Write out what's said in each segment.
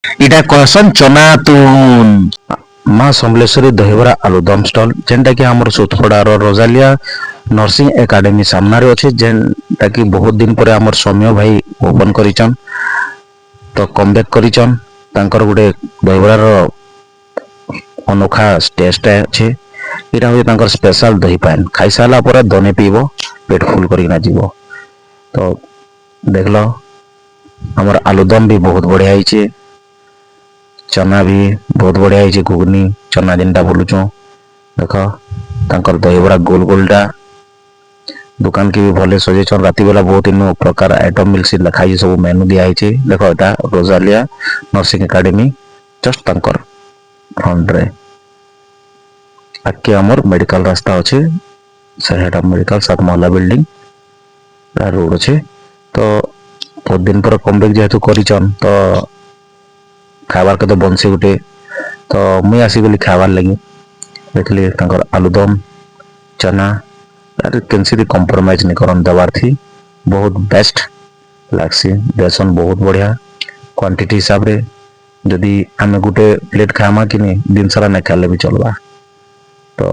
इटा कहसन चना तुन माँ समलेश्वरी दहीबरा आलुदम स्टल जेनटा कि हमर सुतपड़ार रोजालिया नर्सिंग एकेडमी सामने अच्छे जेनटा कि बहुत दिन पर हमर सौम्य भाई ओपन करिचन तो कमबैक करिचन तांकर गुटे दहीबरार अनोखा टेस्ट अच्छे इटा हो तांकर स्पेशल दही पान खाई सारा पर दने पीब पेट फुल करना जीव तो देखल हमर आलुदम भी बहुत बढ़िया है चना भी बहुत बढ़िया है घुगनी चना जेनटा बोलुचु देख तांकर दहीबरा गोल गोलटा दुकान के भी भले सजेचन राति बेला बहुत इन प्रकार आइटम मिलसी लिखाई सब मेनू दिखाई देख एटा रोजालिया नर्सिंग एकेडमी जस्ट तांकर फ्रंट रे आगे हमर मेडिकल रास्ता अच्छे सेटा मेडिकल 7 महला बिल्डिंग रोड अच्छे तो बहुत दिन पर कमबैक जेहेतु करिचन तो खाबार के तो बंसी गुटे तो मुई आसीगली खाबार लगी देखली तांकर आलुदम चना कैंसी कम्प्रोमाइज नहीं करन दबार थी बहुत बेस्ट लागसी देसन बहुत बढ़िया क्वांटिटी हिसाब रे जदि आमे गुटे प्लेट खामा कि दिन सारा नहीं खाले भी चलवा तो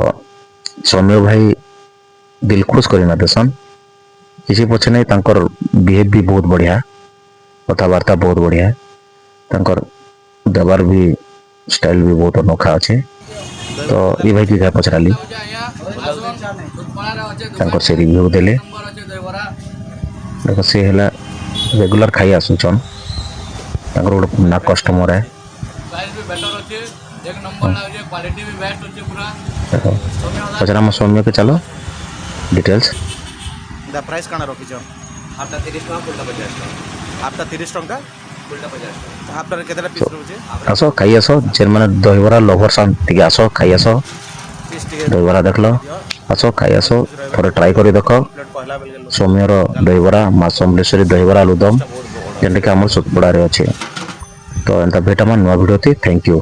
सौम्य भाई दिल खुश करना देसन किसी पछे नहीं तांकर बिहेव भी बहुत बढ़िया कथबार्ता बहुत बढ़िया तांकर देवार भी स्टाइल भी बहुत अनोखा अच्छे तो ये भाई की पचराली से रिव्यू देले देखो सी है रेगुलर खाई आसुचन गोटे पुना कस्टमर है देखो पचरा मो सौम्य के चलो डिटेल्स प्राइस काना रखिछ आपटा 30 टका फुलटा 50 टका आपटा 30 टका फुलटा 50 टका आपटा केतेटा पीस रहउचे आसो खाई आसो जेन माने दहीबरा लवर सान टिके आसो खाई आसो दहीबरा देखलो आसो खाई आसो थोड़े ट्राई करी देखो सौम्यर दहीबरा माँ समलेश्वरी दहीबरा आलुदम जेनटा कि हमर सुतपड़ा रे अच्छे तो एंता भेटामा नुआ वीडियो थी थैंक यू।